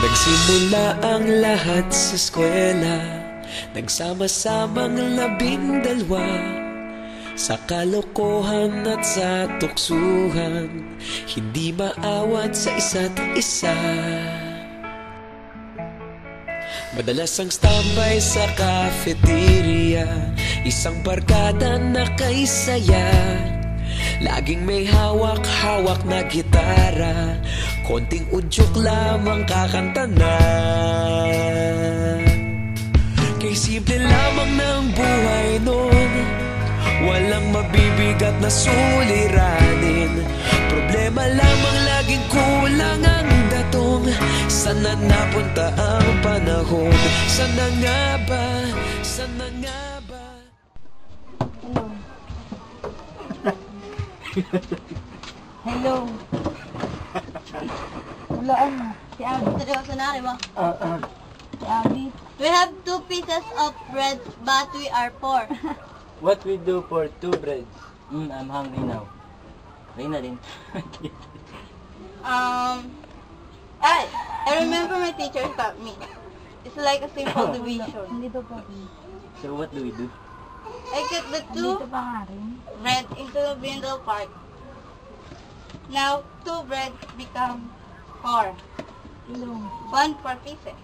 Nagsimula ang lahat sa eskwela, nagsama-samang 12 sa kalokohan at sa tuksuhan, hindi maawat sa isa't isa. Madalas ang standby sa cafeteria, isang barkada na kay saya. Laging may hawak-hawak na gitara, konting udyok lamang kakanta na. Kay simple lamang ng buhay nun, walang mabibigat na suliranin. Problema lamang laging kulang ang datong. Sana napunta ang panahon? Sana nga ba? Sana nga ba? Hello. Hulaan mo. Si Abby, seryosanari mo? Si Abby. We have 2 pieces of bread, but we are poor. What we do for 2 breads? I'm hungry now. Reyna din. I remember my teacher taught me. It's like a simple division. Nandito pa. So what do we do? I cut the 2 Nandito pa nga rin. bread into the middle part. Now, 2 breads become 4. Ilong. 1 for pieces.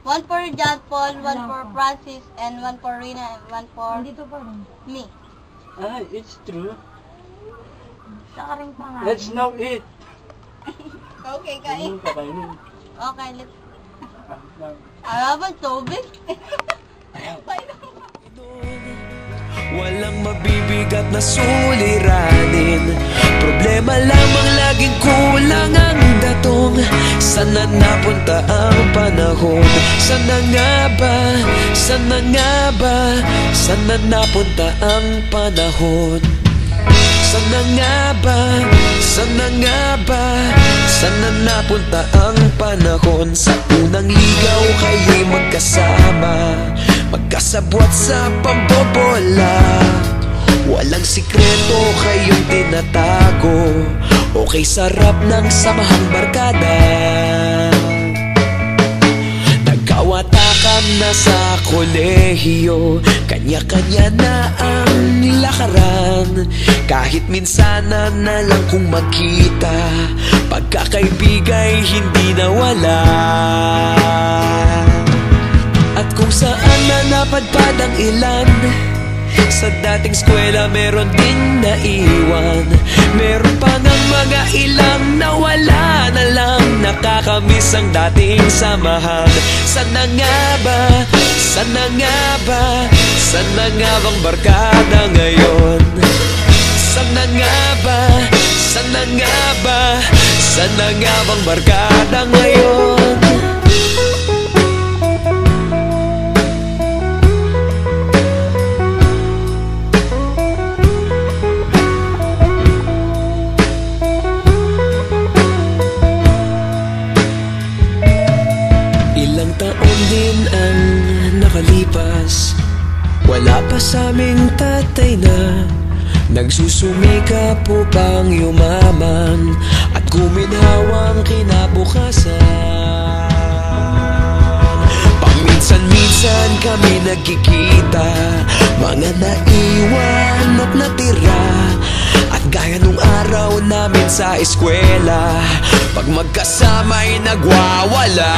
1 for John Paul, 1 for Francis, and 1 for Rina, and 1 for Nandito pa rin. me. It's true. Saka rin pa nga. Let's now eat. Okay, kain. Kakainin. Okay, let's... Ano ba, tubig? Walang mabibigat na suliranin, problema lamang laging kulang ang datong. Sana napunta ang panahon? Sana nga ba? Sana nga ba? Sana napunta ang panahon? Sana nga ba? Sana nga ba? Sana napunta ang panahon? Sa unang ligaw kayo'y magkasama, magkasabwat sa pambobola. Walang sikreto kayong tinatago, okay sarap ng samahang barkada. Nagkawatakan na sa kolehiyo, kanya-kanya na ang lakaran. Kahit minsan na lang kung magkita, pagkakaibigay hindi nawala. At kung saan na napadpad ang ilan, sa dating eskwela meron ding naiwan. Meron pa ng mga ilang nawala na lang, nakakamiss ang dating samahan. Sana nga ba? Sana nga ba? Sana nga bang barkada ngayon? Sana nga ba? Sana nga ba? Sana nga bang barkada ngayon? Ilang taon din ang nakalipas, wala pa sa aming tatay na nagsusumikap upang yumaman at guminhawang kinabukasan. Paminsan-minsan kami nagkikita, mga naiwan at natira. At gaya nung araw namin sa eskwela, pag magkasama'y nagwawala.